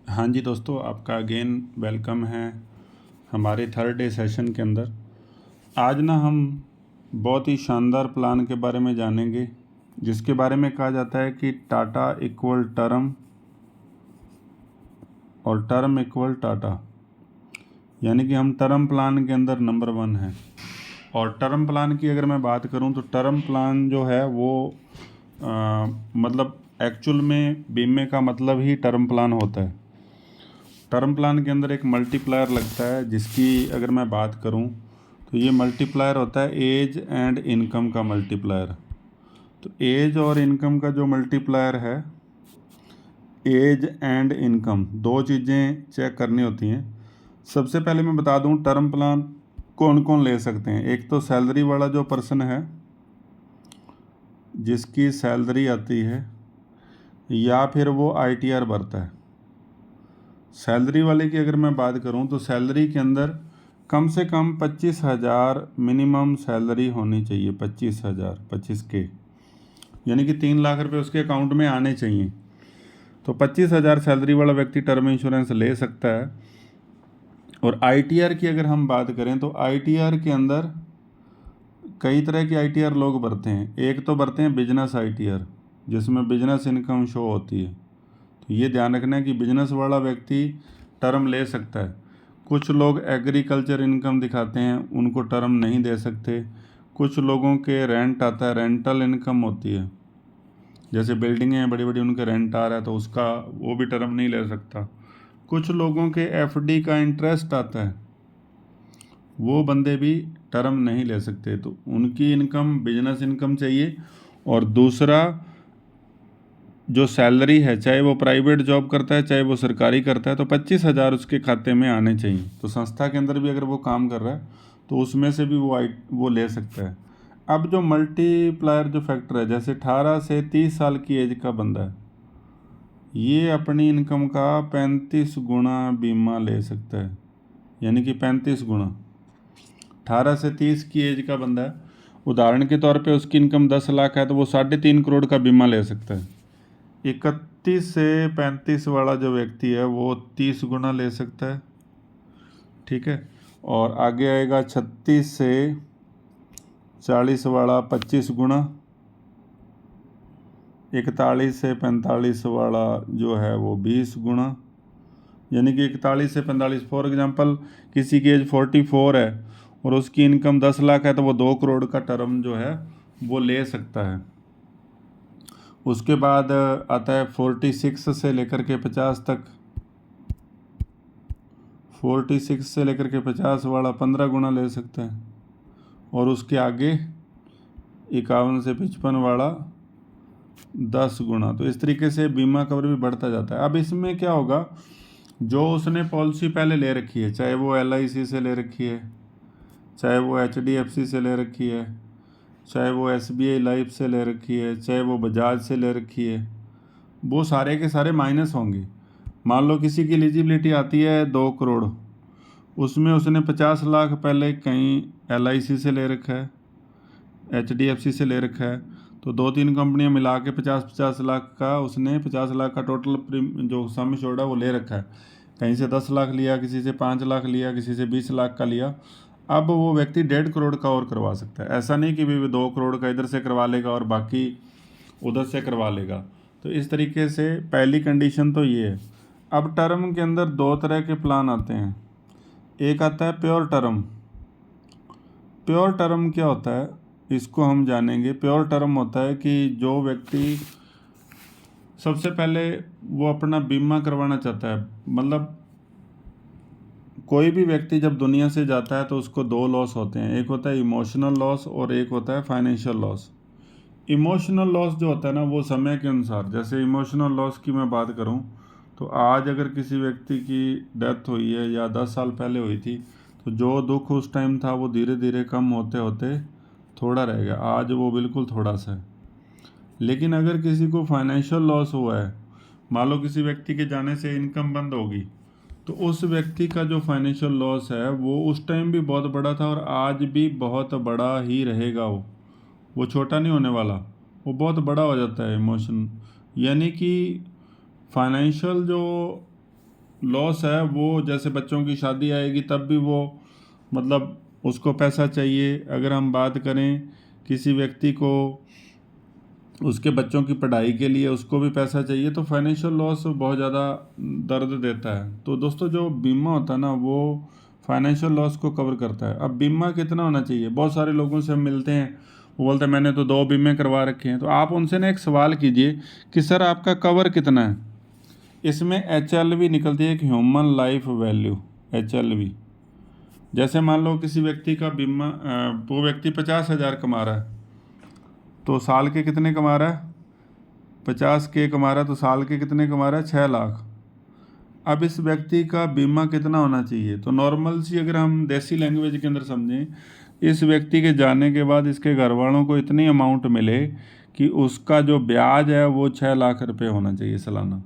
हाँ जी दोस्तों, आपका अगेन वेलकम है हमारे थर्ड डे सेशन के अंदर। आज ना हम बहुत ही शानदार प्लान के बारे में जानेंगे, जिसके बारे में कहा जाता है कि टाटा इक्वल टर्म और टर्म इक्वल टाटा। यानी कि हम टर्म प्लान के अंदर नंबर 1 हैं। और टर्म प्लान की अगर मैं बात करूं तो टर्म प्लान जो है वो मतलब एक्चुअल में बीमे का मतलब ही टर्म प्लान होता है। टर्म प्लान के अंदर एक मल्टीप्लायर लगता है, जिसकी अगर मैं बात करूं तो ये मल्टीप्लायर होता है एज एंड इनकम का मल्टीप्लायर। तो एज और इनकम का जो मल्टीप्लायर है, एज एंड इनकम दो चीज़ें चेक करनी होती हैं। सबसे पहले मैं बता दूं टर्म प्लान कौन कौन ले सकते हैं। एक तो सैलरी वाला जो पर्सन है, जिसकी सैलरी आती है, या फिर वो आईटीआर भरता है। सैलरी वाले की अगर मैं बात करूं तो सैलरी के अंदर कम से कम 25,000 मिनिमम सैलरी होनी चाहिए। 25,000, 25K, यानी कि 3 लाख रुपए उसके अकाउंट में आने चाहिए। तो 25,000 सैलरी वाला व्यक्ति टर्म इंश्योरेंस ले सकता है। और आईटीआर की अगर हम बात करें तो आईटीआर के अंदर कई तरह की आईटीआर लोग भरते हैं। एक तो भरते हैं बिजनेस आईटीआर, जिसमें बिजनेस इनकम शो होती है। तो ये ध्यान रखना है कि बिजनेस वाला व्यक्ति टर्म ले सकता है। कुछ लोग एग्रीकल्चर इनकम दिखाते हैं, उनको टर्म नहीं दे सकते। कुछ लोगों के रेंट आता है, रेंटल इनकम होती है, जैसे बिल्डिंगें हैं बड़ी बड़ी, उनके रेंट आ रहा है तो उसका वो भी टर्म नहीं ले सकता। कुछ लोगों के एफडी का इंटरेस्ट आता है, वो बंदे भी टर्म नहीं ले सकते। तो उनकी इनकम बिजनेस इनकम चाहिए। और दूसरा, जो सैलरी है, चाहे वो प्राइवेट जॉब करता है चाहे वो सरकारी करता है, तो 25,000 उसके खाते में आने चाहिए। तो संस्था के अंदर भी अगर वो काम कर रहा है तो उसमें से भी वो ले सकता है। अब जो मल्टीप्लायर जो फैक्टर है, जैसे 18 से 30 साल की एज का बंदा है, ये अपनी इनकम का 35 गुना बीमा ले सकता है। यानी कि 35 गुना। 18 से 30 की एज का बंदा है, उदाहरण के तौर पे उसकी इनकम 10 लाख है, तो वो 3.5 करोड़ का बीमा ले सकता है। 31 से 35 वाला जो व्यक्ति है वो 30 गुना ले सकता है। ठीक है। और आगे आएगा 36 से 40 वाला 25 गुना। 41 से 45 वाला जो है वो 20 गुना। यानी कि 41 से 45, फॉर एग्जांपल किसी की एज 44 है और उसकी इनकम 10 लाख है, तो वो 2 करोड़ का टर्म जो है वो ले सकता है। उसके बाद आता है 46 से लेकर के 50 तक। 46 से लेकर के 50 वाला 15 गुना ले सकते हैं। और उसके आगे 51 से 55 वाला 10 गुना। तो इस तरीके से बीमा कवर भी बढ़ता जाता है। अब इसमें क्या होगा, जो उसने पॉलिसी पहले ले रखी है, चाहे वो LIC से ले रखी है, चाहे वो HDFC से ले रखी है, चाहे वो SBI लाइफ से ले रखी है, चाहे वो बजाज से ले रखी है, वो सारे के सारे माइनस होंगे। मान लो किसी की एलिजिबिलिटी आती है 2 करोड़, उसमें उसने 50 लाख पहले कहीं LIC से ले रखा है, HDFC से ले रखा है, तो 2-3 कंपनियां मिला के 50-50 लाख का, उसने 50 लाख का टोटल जो सम एश्योर्ड है वो ले रखा है। कहीं से 10 लाख लिया, किसी से 5 लाख लिया, किसी से 20 लाख का लिया। अब वो व्यक्ति 1.5 करोड़ का और करवा सकता है। ऐसा नहीं कि भी 2 करोड़ का इधर से करवा लेगा और बाकी उधर से करवा लेगा। तो इस तरीके से पहली कंडीशन तो ये है। अब टर्म के अंदर 2 तरह के प्लान आते हैं। एक आता है प्योर टर्म। प्योर टर्म क्या होता है, इसको हम जानेंगे। प्योर टर्म होता है कि जो व्यक्ति सबसे पहले वो अपना बीमा करवाना चाहता है। मतलब कोई भी व्यक्ति जब दुनिया से जाता है तो उसको 2 लॉस होते हैं, एक होता है इमोशनल लॉस और एक होता है फाइनेंशियल लॉस। इमोशनल लॉस जो होता है ना, वो समय के अनुसार, जैसे इमोशनल लॉस की मैं बात करूं तो आज अगर किसी व्यक्ति की डेथ हुई है या 10 साल पहले हुई थी, तो जो दुख उस टाइम था वो धीरे धीरे कम होते होते थोड़ा रहेगा। आज वो बिल्कुल थोड़ा सा है। लेकिन अगर किसी को फाइनेंशियल लॉस हुआ है, मान लो किसी व्यक्ति के जाने से इनकम बंद होगी, तो उस व्यक्ति का जो फाइनेंशियल लॉस है वो उस टाइम भी बहुत बड़ा था और आज भी बहुत बड़ा ही रहेगा। वो छोटा नहीं होने वाला, वो बहुत बड़ा हो जाता है इमोशन। यानी कि फाइनेंशियल जो लॉस है वो, जैसे बच्चों की शादी आएगी तब भी वो मतलब उसको पैसा चाहिए। अगर हम बात करें किसी व्यक्ति को उसके बच्चों की पढ़ाई के लिए उसको भी पैसा चाहिए, तो फाइनेंशियल लॉस बहुत ज़्यादा दर्द देता है। तो दोस्तों जो बीमा होता है ना वो फाइनेंशियल लॉस को कवर करता है। अब बीमा कितना होना चाहिए? बहुत सारे लोगों से हम मिलते हैं, वो बोलते हैं मैंने तो 2 बीमे करवा रखे हैं। तो आप उनसे ना एक सवाल कीजिए कि सर आपका कवर कितना है। इसमें HLV निकलती है, एक ह्यूमन लाइफ वैल्यू, HLV। जैसे मान लो किसी व्यक्ति का बीमा वो व्यक्ति 50,000 कमा रहा है, तो साल के कितने कमा रहा है? 50K कमा रहा है, तो साल के कितने कमा रहा है? 6 लाख। अब इस व्यक्ति का बीमा कितना होना चाहिए? तो नॉर्मल सी अगर हम देसी लैंग्वेज के अंदर समझें, इस व्यक्ति के जाने के बाद इसके घर वालों को इतनी अमाउंट मिले कि उसका जो ब्याज है वो 6 लाख रुपए होना चाहिए सालाना।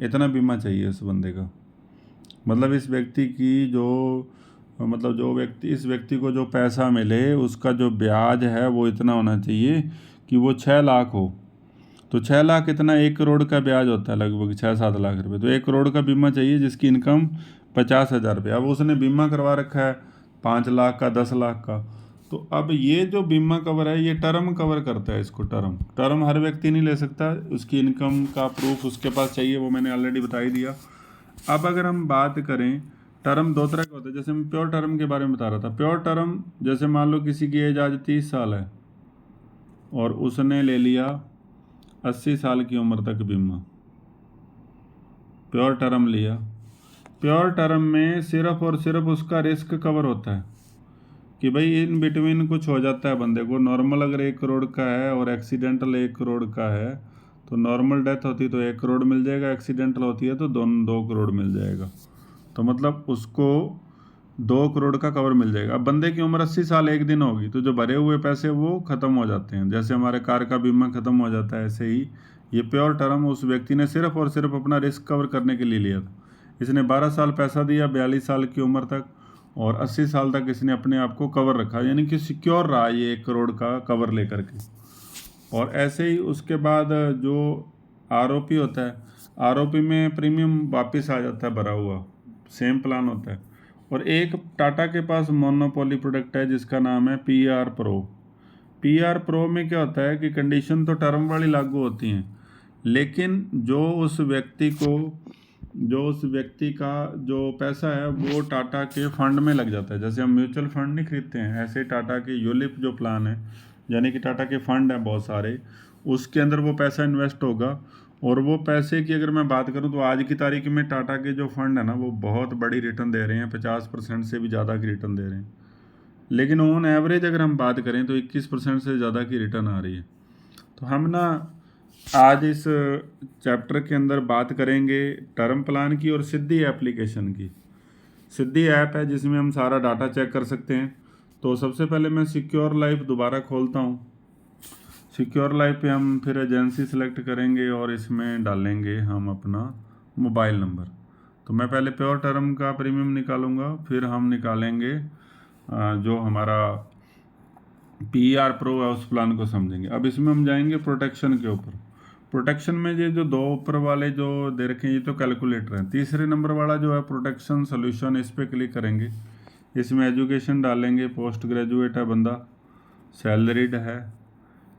इतना बीमा चाहिए उस बंदे का। मतलब इस व्यक्ति की जो मतलब जो व्यक्ति इस व्यक्ति को जो पैसा मिले उसका जो ब्याज है वो इतना होना चाहिए कि वो 6 लाख हो। तो 6 लाख कितना? 1 करोड़ का ब्याज होता है, लगभग 6-7 लाख रुपए। तो 1 करोड़ का बीमा चाहिए जिसकी इनकम 50,000 रुपये। अब उसने बीमा करवा रखा है 5 लाख का, 10 लाख का। तो अब ये जो बीमा कवर है ये टर्म कवर करता है। इसको टर्म हर व्यक्ति नहीं ले सकता, उसकी इनकम का प्रूफ उसके पास चाहिए, वो मैंने ऑलरेडी बता ही दिया। अब अगर हम बात करें, टर्म 2 तरह का होता है। जैसे मैं प्योर टर्म के बारे में बता रहा था। प्योर टर्म जैसे मान लो किसी की एज आज 30 साल है और उसने ले लिया 80 साल की उम्र तक बीमा, प्योर टर्म लिया। प्योर टर्म में सिर्फ और सिर्फ उसका रिस्क कवर होता है कि भाई इन बिटवीन कुछ हो जाता है बंदे को। नॉर्मल अगर 1 करोड़ का है और एक्सीडेंटल 1 करोड़ का है, तो नॉर्मल डेथ होती तो 1 करोड़ मिल जाएगा, एक्सीडेंटल होती है तो 2 करोड़ मिल जाएगा। तो मतलब उसको 2 करोड़ का कवर मिल जाएगा। अब बंदे की उम्र 80 साल 1 दिन होगी तो जो भरे हुए पैसे वो ख़त्म हो जाते हैं। जैसे हमारे कार का बीमा ख़त्म हो जाता है, ऐसे ही ये प्योर टर्म उस व्यक्ति ने सिर्फ और सिर्फ अपना रिस्क कवर करने के लिए लिया था। इसने 12 साल पैसा दिया 42 साल की उम्र तक, और 80 साल तक इसने अपने आप को कवर रखा, यानी कि सिक्योर रहा ये 1 करोड़ का कवर लेकर के। और ऐसे ही उसके बाद जो ROP होता है, ROP में प्रीमियम वापस आ जाता है भरा हुआ, सेम प्लान होता है। और एक टाटा के पास मोनोपोली प्रोडक्ट है जिसका नाम है PR प्रो। PR प्रो में क्या होता है कि कंडीशन तो टर्म वाली लागू होती हैं, लेकिन जो उस व्यक्ति का जो पैसा है वो टाटा के फंड में लग जाता है। जैसे हम म्यूचुअल फंड नहीं खरीदते हैं, ऐसे टाटा के यूलिप जो प्लान है, यानी कि टाटा के फंड हैं बहुत सारे, उसके अंदर वो पैसा इन्वेस्ट होगा। और वो पैसे की अगर मैं बात करूं तो आज की तारीख में टाटा के जो फंड है ना वो बहुत बड़ी रिटर्न दे रहे हैं, 50% से भी ज़्यादा की रिटर्न दे रहे हैं। लेकिन ऑन एवरेज अगर हम बात करें तो 21% से ज़्यादा की रिटर्न आ रही है। तो हम ना आज इस चैप्टर के अंदर बात करेंगे टर्म प्लान की और सिद्धि एप्लीकेशन की। सिद्धि ऐप है जिसमें हम सारा डाटा चेक कर सकते हैं। तो सबसे पहले मैं सिक्योर लाइफ दोबारा खोलता हूँ। सिक्योर लाइफ पे हम फिर एजेंसी सेलेक्ट करेंगे और इसमें डालेंगे हम अपना मोबाइल नंबर। तो मैं पहले प्योर टर्म का प्रीमियम निकालूंगा, फिर हम निकालेंगे जो हमारा PR प्रो है उस प्लान को समझेंगे। अब इसमें हम जाएंगे प्रोटेक्शन के ऊपर। प्रोटेक्शन में ये जो 2 ऊपर वाले जो दे रखे हैं ये तो कैलकुलेटर हैं। तीसरे नंबर वाला जो है प्रोटेक्शन सोल्यूशन, इस पर क्लिक करेंगे। इसमें एजुकेशन डालेंगे, पोस्ट ग्रेजुएट है बंदा, सैलरीड है,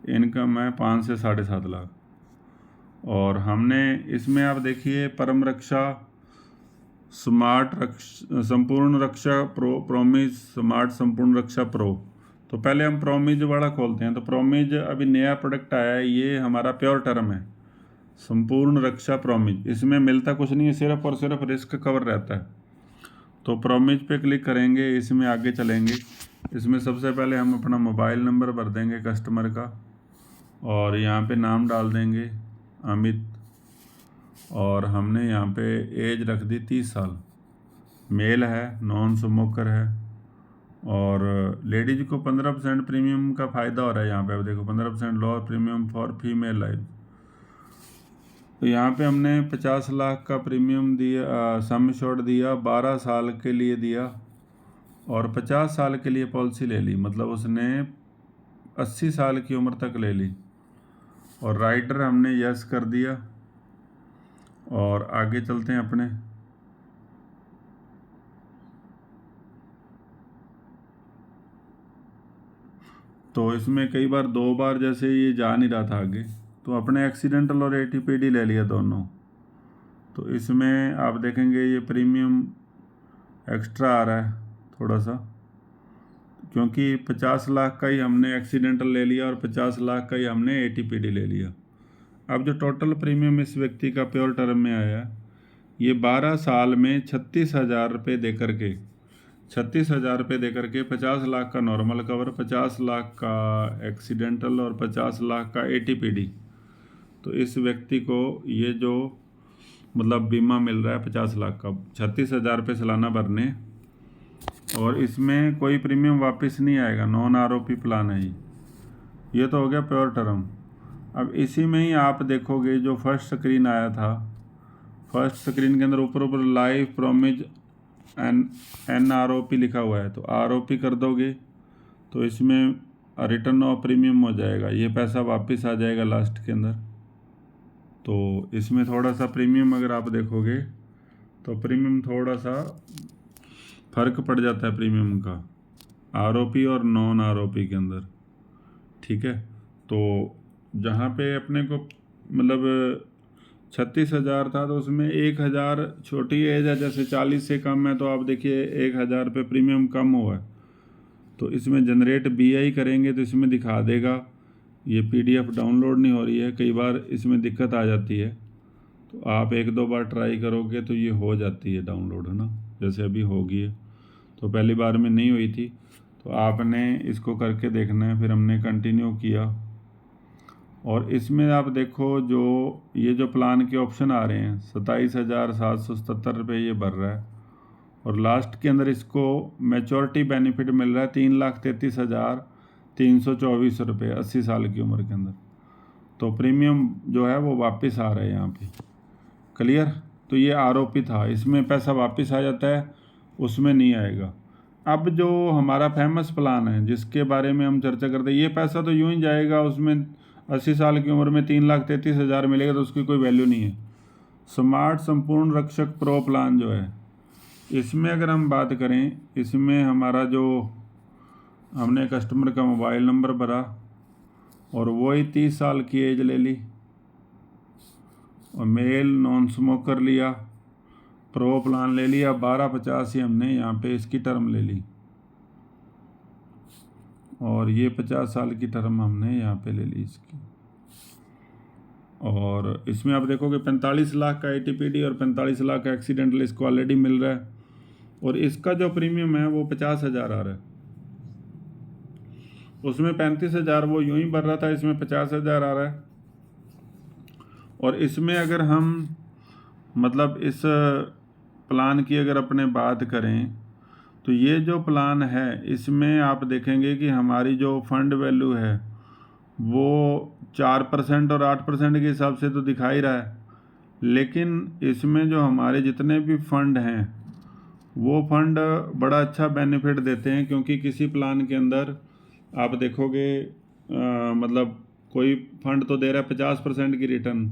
इनकम है 5 से 7.5 लाख। और हमने इसमें आप देखिए परम रक्षा, स्मार्ट रक्षा, संपूर्ण रक्षा प्रो, प्रोमिज स्मार्ट संपूर्ण रक्षा प्रो। तो पहले हम प्रोमिज वाला खोलते हैं। तो प्रोमिज अभी नया प्रोडक्ट आया है, ये हमारा प्योर टर्म है, संपूर्ण रक्षा प्रोमिज। इसमें मिलता कुछ नहीं है, सिर्फ और सिर्फ रिस्क कवर रहता है। तो प्रोमिज पे क्लिक करेंगे, इसमें आगे चलेंगे। इसमें सबसे पहले हम अपना मोबाइल नंबर भर देंगे कस्टमर का, और यहाँ पे नाम डाल देंगे अमित, और हमने यहाँ पे एज रख दी 30 साल, मेल है, नॉन स्मोकर है। और लेडीज को 15% प्रीमियम का फ़ायदा हो रहा है यहाँ पे। अब देखो 15% lower premium for female life. तो यहाँ पे हमने 50 लाख का प्रीमियम दिया, सम एश्योर्ड दिया, 12 साल के लिए दिया, और 50 साल के लिए पॉलिसी ले ली। मतलब उसने 80 साल की उम्र तक ले ली। और राइटर हमने यस कर दिया, और आगे चलते हैं अपने। तो इसमें कई बार 2 बार जैसे ये जा नहीं रहा था आगे, तो अपने एक्सीडेंटल और एटीपीडी ले लिया दोनों। तो इसमें आप देखेंगे ये प्रीमियम एक्स्ट्रा आ रहा है थोड़ा सा, क्योंकि 50 लाख का ही हमने एक्सीडेंटल ले लिया और 50 लाख का ही हमने एटीपीडी ले लिया। अब जो टोटल प्रीमियम इस व्यक्ति का प्योर टर्म में आया, ये 12 साल में 36,000 रुपये दे करके 36,000 रुपये दे करके 50 लाख का नॉर्मल कवर, 50 लाख का एक्सीडेंटल और 50 लाख का एटीपीडी। तो इस व्यक्ति को ये जो मतलब बीमा मिल रहा है 50 लाख का, 36,000 रुपये सालाना भरने, और इसमें कोई प्रीमियम वापस नहीं आएगा, नॉन आरओपी प्लान है ये तो हो गया प्योर टर्म। अब इसी में ही आप देखोगे जो फर्स्ट स्क्रीन आया था, फर्स्ट स्क्रीन के अंदर ऊपर ऊपर लाइफ प्रोमिज NROP लिखा हुआ है, तो ROP कर दोगे तो इसमें रिटर्न ऑफ प्रीमियम हो जाएगा, ये पैसा वापस आ जाएगा लास्ट के अंदर। तो इसमें थोड़ा सा प्रीमियम अगर आप देखोगे तो प्रीमियम थोड़ा सा फ़र्क पड़ जाता है प्रीमियम का ROP और नॉन ROP के अंदर, ठीक है। तो जहाँ पे अपने को मतलब 36,000 था, तो उसमें 1,000 छोटी एज है, जैसे 40 से कम है तो आप देखिए 1,000 रुपये प्रीमियम कम हुआ है। तो इसमें जनरेट BI करेंगे तो इसमें दिखा देगा, ये PDF डाउनलोड नहीं हो रही है, कई बार इसमें दिक्कत आ जाती है, तो आप 1-2 बार ट्राई करोगे तो ये हो जाती है डाउनलोड, है ना, जैसे अभी होगी है, तो पहली बार में नहीं हुई थी, तो आपने इसको करके देखना है। फिर हमने कंटिन्यू किया, और इसमें आप देखो जो ये जो प्लान के ऑप्शन आ रहे हैं 27,777 रुपये ये भर रहा है, और लास्ट के अंदर इसको मैच्योरिटी बेनिफिट मिल रहा है 3,33,324 रुपये 80 साल की उम्र के अंदर। तो प्रीमियम जो है वो वापस आ रहा है यहाँ पे, क्लियर। तो ये ROP था, इसमें पैसा वापस आ जाता है, उसमें नहीं आएगा। अब जो हमारा फेमस प्लान है जिसके बारे में हम चर्चा करते हैं, ये पैसा तो यूं ही जाएगा, उसमें 80 साल की उम्र में 3,33,000 मिलेगा, तो उसकी कोई वैल्यू नहीं है। स्मार्ट संपूर्ण रक्षक प्रो प्लान जो है, इसमें अगर हम बात करें, इसमें हमारा जो हमने कस्टमर का मोबाइल नंबर भरा और वही 30 साल की एज ले ली, और मेल नॉन स्मोकर लिया, प्रो प्लान ले लिया, 1250 ही हमने यहाँ पे इसकी टर्म ले ली, और ये 50 साल की टर्म हमने यहाँ पे ले ली इसकी। और इसमें आप देखोगे 45 लाख का एटीपीडी और 45 लाख का एक्सीडेंटल इसको ऑलरेडी मिल रहा है, और इसका जो प्रीमियम है वो 50,000 आ रहा है। उसमें 35,000 वो यूं ही भर रहा था, इसमें 50,000 आ रहा है। और इसमें अगर हम मतलब इस प्लान की अगर अपने बात करें, तो ये जो प्लान है इसमें आप देखेंगे कि हमारी जो फंड वैल्यू है वो 4% और 8% के हिसाब से तो दिखा ही रहा है, लेकिन इसमें जो हमारे जितने भी फंड हैं वो फंड बड़ा अच्छा बेनिफिट देते हैं, क्योंकि किसी प्लान के अंदर आप देखोगे मतलब कोई फंड तो दे रहा है 50% की रिटर्न,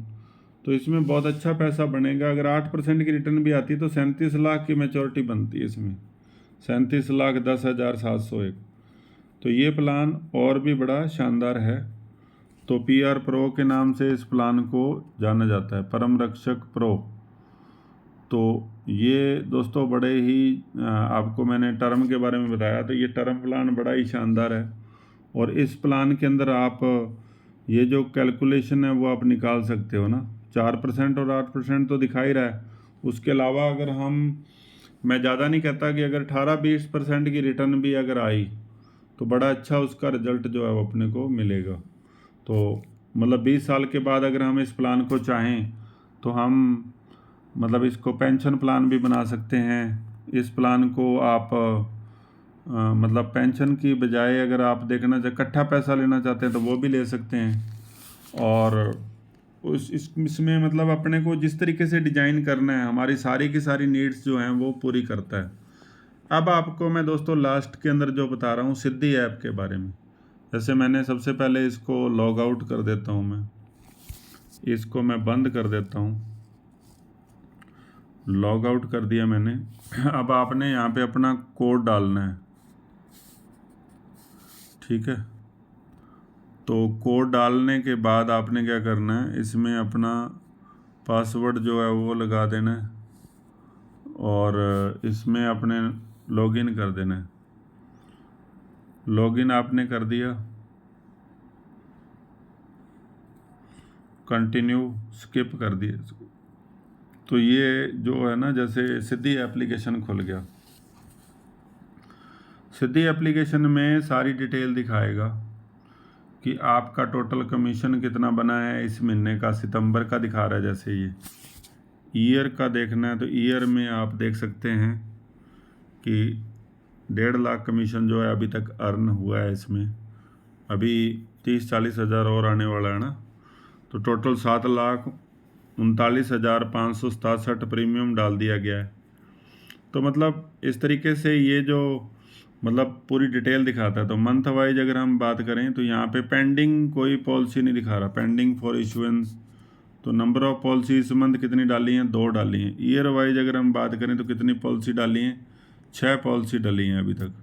तो इसमें बहुत अच्छा पैसा बनेगा। अगर 8% की रिटर्न भी आती है तो 37 लाख की मैच्योरिटी बनती है इसमें, 37,10,701। तो ये प्लान और भी बड़ा शानदार है। तो PR प्रो के नाम से इस प्लान को जाना जाता है, परम रक्षक प्रो। तो ये दोस्तों बड़े ही आपको मैंने टर्म के बारे में बताया, तो ये टर्म प्लान बड़ा ही शानदार है, और इस प्लान के अंदर आप ये जो कैलकुलेशन है वो आप निकाल सकते हो ना, 4% और 8% तो दिखा ही रहा है। उसके अलावा अगर मैं ज़्यादा नहीं कहता कि अगर 18-20% की रिटर्न भी अगर आई तो बड़ा अच्छा उसका रिजल्ट जो है वो अपने को मिलेगा। तो मतलब 20 साल के बाद अगर हम इस प्लान को चाहें तो हम मतलब इसको पेंशन प्लान भी बना सकते हैं। इस प्लान को आप मतलब पेंशन की बजाय अगर आप देखना चाहे इकट्ठा पैसा लेना चाहते हैं तो वो भी ले सकते हैं। और इसमें मतलब अपने को जिस तरीके से डिज़ाइन करना है, हमारी सारी की सारी नीड्स जो हैं वो पूरी करता है। अब आपको मैं दोस्तों लास्ट के अंदर जो बता रहा हूँ सिद्धि ऐप के बारे में। जैसे मैंने सबसे पहले इसको लॉग आउट कर देता हूँ, मैं इसको मैं बंद कर देता हूँ, लॉग आउट कर दिया मैंने। अब आपने यहाँ पे अपना कोड डालना है, ठीक है। तो कोड डालने के बाद आपने क्या करना है, इसमें अपना पासवर्ड जो है वो लगा देना है और इसमें अपने लॉगिन कर देना है। लॉगिन आपने कर दिया, कंटिन्यू स्किप कर दिया, तो ये जो है ना, जैसे सिद्धि एप्लीकेशन खुल गया। सिद्धि एप्लीकेशन में सारी डिटेल दिखाएगा कि आपका टोटल कमीशन कितना बना है इस महीने का। सितंबर का दिखा रहा है, जैसे ये ईयर का देखना है तो ईयर में आप देख सकते हैं कि 1.5 लाख कमीशन जो है अभी तक अर्न हुआ है इसमें। अभी 30-40 हज़ार और आने वाला है ना, तो टोटल 7,39,567 प्रीमियम डाल दिया गया है। तो मतलब इस तरीके से ये जो मतलब पूरी डिटेल दिखाता है। तो मंथ वाइज अगर हम बात करें तो यहाँ पे पेंडिंग कोई पॉलिसी नहीं दिखा रहा, पेंडिंग फॉर इशुएंस। तो नंबर ऑफ पॉलिसी इस मंथ कितनी डाली हैं, 2 डाली हैं। ईयर वाइज अगर हम बात करें तो कितनी पॉलिसी डाली हैं, 6 पॉलिसी डाली हैं अभी तक।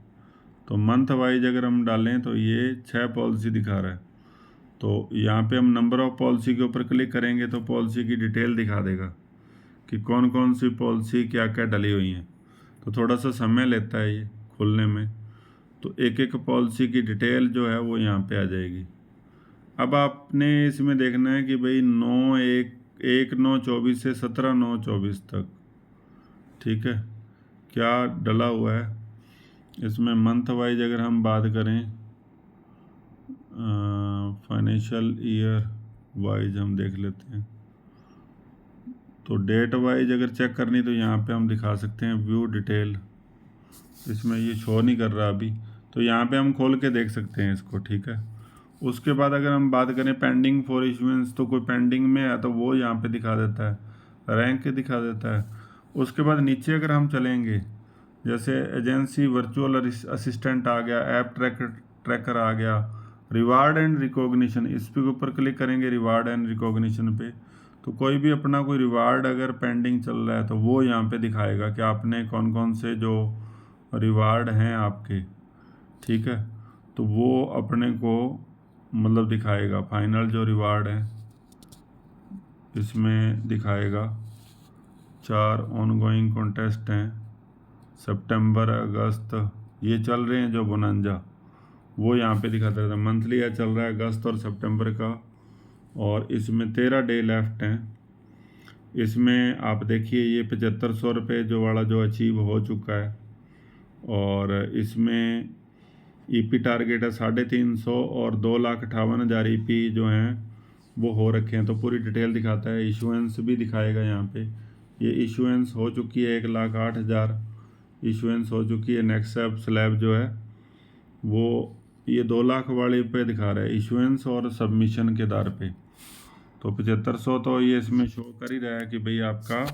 तो मंथ वाइज अगर हम डालें तो ये 6 पॉलिसी दिखा रहा है। तो यहाँ पे हम नंबर ऑफ पॉलिसी के ऊपर क्लिक करेंगे तो पॉलिसी की डिटेल दिखा देगा कि कौन कौन सी पॉलिसी क्या क्या डली हुई हैं। तो थोड़ा सा समय लेता है ये खुलने में, तो एक एक पॉलिसी की डिटेल जो है वो यहाँ पे आ जाएगी। अब आपने इसमें देखना है कि भाई 1/9/24 से 17/9/24 तक, ठीक है, क्या डला हुआ है इसमें। मंथ वाइज अगर हम बात करें, फाइनेंशियल ईयर वाइज हम देख लेते हैं। तो डेट वाइज अगर चेक करनी तो यहाँ पे हम दिखा सकते हैं व्यू डिटेल। इसमें ये शो नहीं कर रहा अभी, तो यहाँ पे हम खोल के देख सकते हैं इसको, ठीक है। उसके बाद अगर हम बात करें पेंडिंग फॉर इशुएंस, तो कोई पेंडिंग में है तो वो यहाँ पे दिखा देता है, रैंक दिखा देता है। उसके बाद नीचे अगर हम चलेंगे, जैसे एजेंसी वर्चुअल असिस्टेंट आ गया, ऐप ट्रैकर आ गया, रिवार्ड एंड रिकॉग्निशन, इस पे ऊपर क्लिक करेंगे रिवार्ड एंड रिकॉग्निशन पे। तो कोई भी अपना कोई रिवार्ड अगर पेंडिंग चल रहा है तो वो यहाँ पे दिखाएगा कि आपने कौन कौन से जो रिवार्ड हैं आपके, ठीक है। तो वो अपने को मतलब दिखाएगा। फाइनल जो रिवार्ड है इसमें दिखाएगा। 4 ऑनगोइंग कॉन्टेस्ट हैं, सितंबर अगस्त ये चल रहे हैं जो बोनंजा, वो यहाँ पे दिखाता रहता है। मंथली या चल रहा है अगस्त और सितंबर का, और इसमें 13 डे लेफ्ट हैं। इसमें आप देखिए ये 7500 रुपये जो वाला जो अचीव हो चुका है, और इसमें ईपी टारगेट है 350 और 2,58,000 ईपी जो हैं वो हो रखे हैं। तो पूरी डिटेल दिखाता है। इशुएंस भी दिखाएगा यहाँ पे, ये इशुएंस हो चुकी है 1,08,000 इशुएंस हो चुकी है। नेक्स्ट स्लैब जो है वो ये 2 लाख वाले पे दिखा रहा है इशुएंस और सबमिशन के आधार पे। तो 7500 तो ये इसमें शो कर ही रहा है कि भाई आपका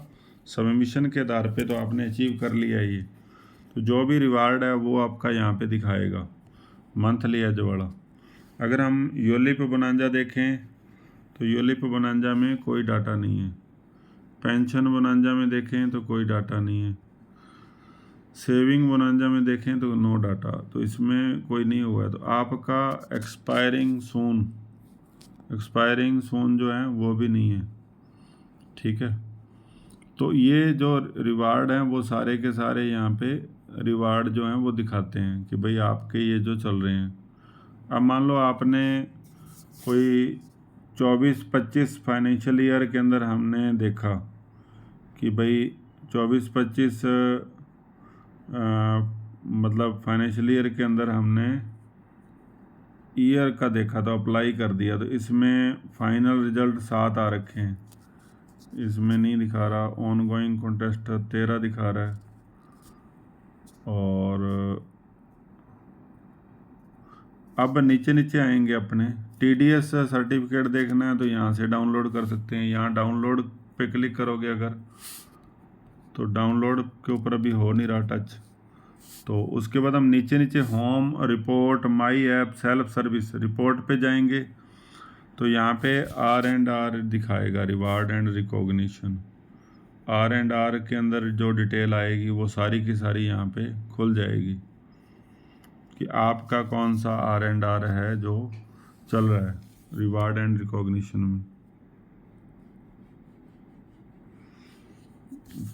सबमिशन के आधार पे तो आपने अचीव कर लिया ये। तो जो भी रिवार्ड है वो आपका यहाँ पे दिखाएगा, मंथली एज वाला। अगर हम यूलिप बोनांजा देखें तो यूलिप बोनांजा में कोई डाटा नहीं है। पेंशन बोनांजा में देखें तो कोई डाटा नहीं है। सेविंग बोनांजा में देखें तो नो डाटा, तो इसमें कोई नहीं हुआ है। तो आपका एक्सपायरिंग सून जो है वो भी नहीं है, ठीक है। तो ये जो रिवार्ड हैं वो सारे के सारे यहाँ पे रिवार्ड जो हैं वो दिखाते हैं कि भाई आपके ये जो चल रहे हैं। अब मान लो आपने कोई 24-25 फाइनेंशियल ईयर के अंदर हमने देखा कि भाई 24-25 मतलब फाइनेंशियल ईयर के अंदर हमने ईयर का देखा तो अप्लाई कर दिया, तो इसमें फाइनल रिजल्ट 7 आ रखे हैं, इसमें नहीं दिखा रहा। ऑन गोइंग कॉन्टेस्ट 13 दिखा रहा है। और अब नीचे नीचे आएंगे, अपने टीडीएस सर्टिफिकेट देखना है तो यहाँ से डाउनलोड कर सकते हैं। यहाँ डाउनलोड पे क्लिक करोगे अगर, तो डाउनलोड के ऊपर अभी हो नहीं रहा टच। तो उसके बाद हम नीचे नीचे home, report, my app, self service, report पे जाएंगे तो यहाँ पे R&R दिखाएगा, रिवार्ड एंड रिकॉग्निशन। R&R के अंदर जो डिटेल आएगी वो सारी की सारी यहाँ पे खुल जाएगी कि आपका कौन सा R&R है जो चल रहा है रिवार्ड एंड रिकॉग्निशन में।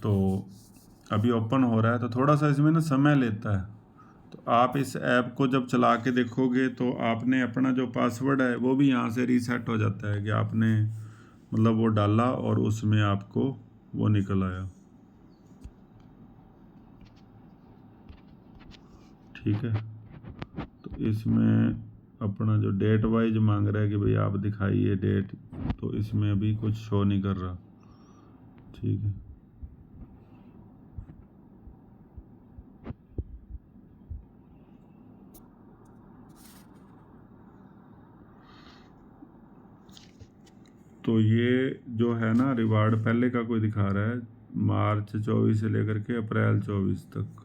तो अभी ओपन हो रहा है, तो थोड़ा सा इसमें ना समय लेता है। तो आप इस ऐप को जब चला के देखोगे तो आपने अपना जो पासवर्ड है वो भी यहाँ से रीसेट हो जाता है कि आपने मतलब वो डाला और उसमें आपको वो निकल आया। ठीक है, तो इसमें अपना जो डेट वाइज मांग रहा है कि भाई आप दिखाइए डेट, तो इसमें अभी कुछ शो नहीं कर रहा। ठीक है, तो ये जो है ना रिवार्ड पहले का कोई दिखा रहा है मार्च 24 से लेकर के अप्रैल 24 तक।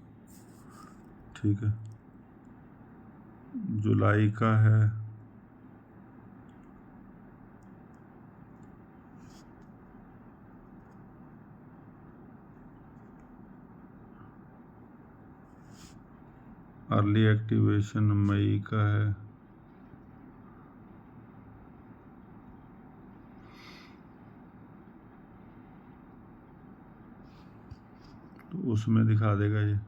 ठीक है, जुलाई का है, अर्ली एक्टिवेशन मई का है, तो उसमें दिखा देगा ये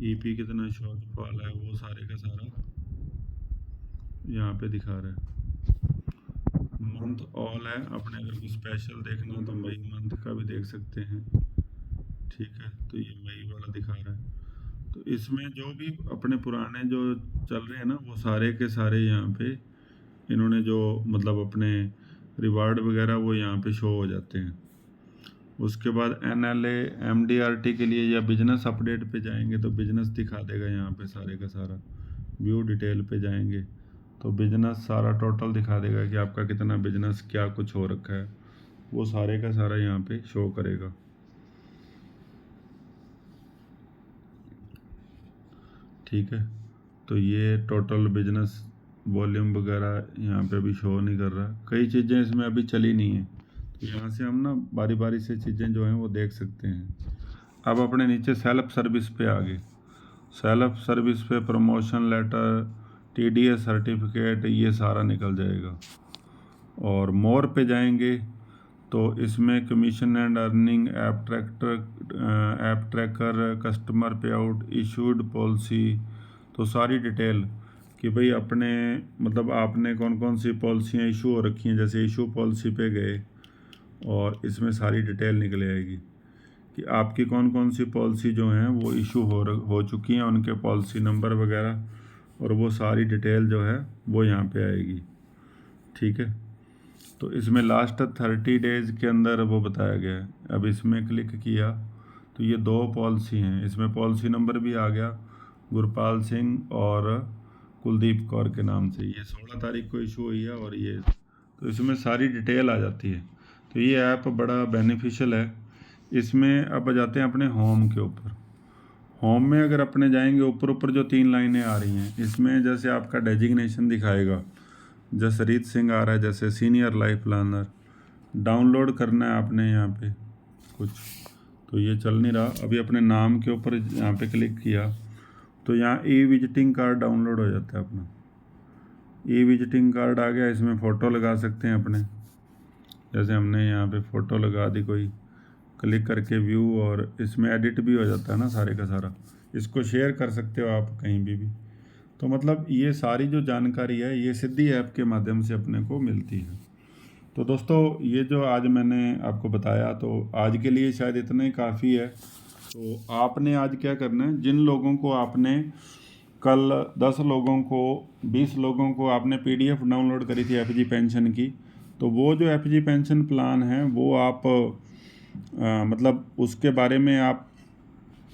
ईपी कितना शॉर्टफॉल है, वो सारे का सारा यहाँ पे दिखा रहा है। मंथ ऑल है, अपने अगर कोई स्पेशल देखना हो तो मई मंथ का भी देख सकते हैं। ठीक है, तो ये मई वाला दिखा रहा है। तो इसमें जो भी अपने पुराने जो चल रहे हैं ना वो सारे के सारे यहाँ पे इन्होंने जो मतलब अपने रिवार्ड वगैरह वो यहाँ पे शो हो जाते हैं। उसके बाद NLA MDRT के लिए या बिजनेस अपडेट पे जाएंगे तो बिजनेस दिखा देगा यहाँ पे सारे का सारा। व्यू डिटेल पे जाएंगे तो बिजनेस सारा टोटल दिखा देगा कि आपका कितना बिजनेस क्या कुछ हो रखा है, वो सारे का सारा यहाँ पे शो करेगा। ठीक है, तो ये टोटल बिजनेस वॉल्यूम वगैरह यहाँ पे अभी शो नहीं कर रहा, कई चीज़ें इसमें अभी चली नहीं है। तो यहाँ से हम ना बारी बारी से चीज़ें जो हैं वो देख सकते हैं। अब अपने नीचे सेल्फ सर्विस पे आ गए। सेल्फ सर्विस पे प्रमोशन लेटर, TDS सर्टिफिकेट, ये सारा निकल जाएगा। और मोर पे जाएंगे तो इसमें commission and earning, app tracker, customer पे आउट, इशूड पॉलिसी, तो सारी डिटेल कि भाई अपने मतलब आपने कौन कौन सी पॉलिसियाँ इशू हो रखी हैं। जैसे इशू पॉलिसी पे गए और इसमें सारी डिटेल निकल आएगी कि आपकी कौन कौन सी पॉलिसी जो हैं वो इशू हो चुकी हैं, उनके पॉलिसी नंबर वगैरह, और वो सारी डिटेल जो है वो यहाँ पे आएगी। ठीक है, तो इसमें लास्ट 30 डेज़ के अंदर वो बताया गया है। अब इसमें क्लिक किया तो ये 2 पॉलिसी हैं, इसमें पॉलिसी नंबर भी आ गया गुरपाल सिंह और कुलदीप कौर के नाम से। ये 16 तारीख को इशू हुई है और ये, तो इसमें सारी डिटेल आ जाती है। तो ये ऐप बड़ा बेनिफिशियल है। इसमें अब आ जाते हैं अपने होम के ऊपर। होम में अगर अपने जाएंगे ऊपर ऊपर जो 3 लाइनें आ रही हैं, इसमें जैसे आपका डेजिग्नेशन दिखाएगा, जसरीत सिंह आ रहा है जैसे सीनियर लाइफ प्लानर। डाउनलोड करना है आपने यहाँ पे कुछ, तो ये चल नहीं रहा अभी। अपने नाम के ऊपर यहाँ पे क्लिक किया तो यहाँ विजिटिंग कार्ड डाउनलोड हो जाता है अपना। विजिटिंग कार्ड आ गया, इसमें फ़ोटो लगा सकते हैं अपने। जैसे हमने यहाँ पे फ़ोटो लगा दी कोई, क्लिक करके व्यू, और इसमें एडिट भी हो जाता है ना सारे का सारा। इसको शेयर कर सकते हो आप कहीं भी। तो मतलब ये सारी जो जानकारी है ये सिद्धि ऐप के माध्यम से अपने को मिलती है। तो दोस्तों ये जो आज मैंने आपको बताया, तो आज के लिए शायद इतना ही काफ़ी है। तो आपने आज क्या करना है, जिन लोगों को आपने कल 10 लोगों को 20 लोगों को आपने PDF डाउनलोड करी थी FG पेंशन की, तो वो जो FG पेंशन प्लान है वो आप मतलब उसके बारे में आप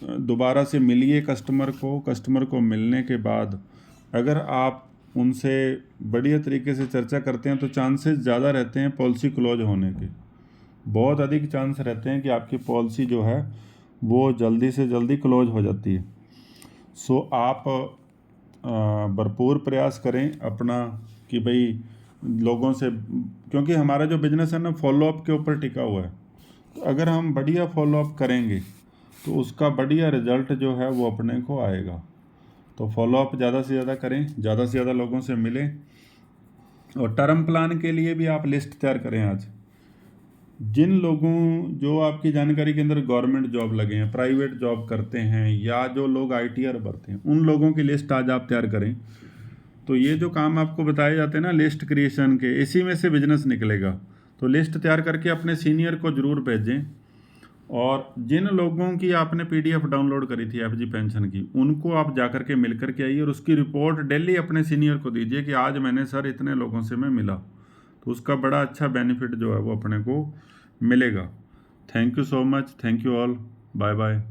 दोबारा से मिलिए कस्टमर को मिलने के बाद अगर आप उनसे बढ़िया तरीके से चर्चा करते हैं तो चांसेस ज़्यादा रहते हैं पॉलिसी क्लोज होने के। बहुत अधिक चांस रहते हैं कि आपकी पॉलिसी जो है वो जल्दी से जल्दी क्लोज हो जाती है। सो आप भरपूर प्रयास करें अपना कि भाई लोगों से, क्योंकि हमारा जो बिज़नेस है ना फॉलोअप के ऊपर टिका हुआ है। तो अगर हम बढ़िया फॉलोअप करेंगे तो उसका बढ़िया रिजल्ट जो है वो अपने को आएगा। तो फॉलोअप ज़्यादा से ज़्यादा करें, ज़्यादा से ज़्यादा लोगों से मिलें। और टर्म प्लान के लिए भी आप लिस्ट तैयार करें। आज जिन लोगों जो आपकी जानकारी के अंदर गवर्नमेंट जॉब लगे हैं, प्राइवेट जॉब करते हैं, या जो लोग ITR भरते हैं, उन लोगों की लिस्ट आज आप तैयार करें। तो ये जो काम आपको बताए जाते हैं ना लिस्ट क्रिएशन के, इसी में से बिजनेस निकलेगा। तो लिस्ट तैयार करके अपने सीनियर को ज़रूर भेजें। और जिन लोगों की आपने PDF डाउनलोड करी थी FG पेंशन की, उनको आप जा कर के मिल कर के आइए और उसकी रिपोर्ट डेली अपने सीनियर को दीजिए कि आज मैंने सर इतने लोगों से मैं मिला। तो उसका बड़ा अच्छा बेनिफिट जो है वो अपने को मिलेगा। Thank you so much, thank you all, bye bye.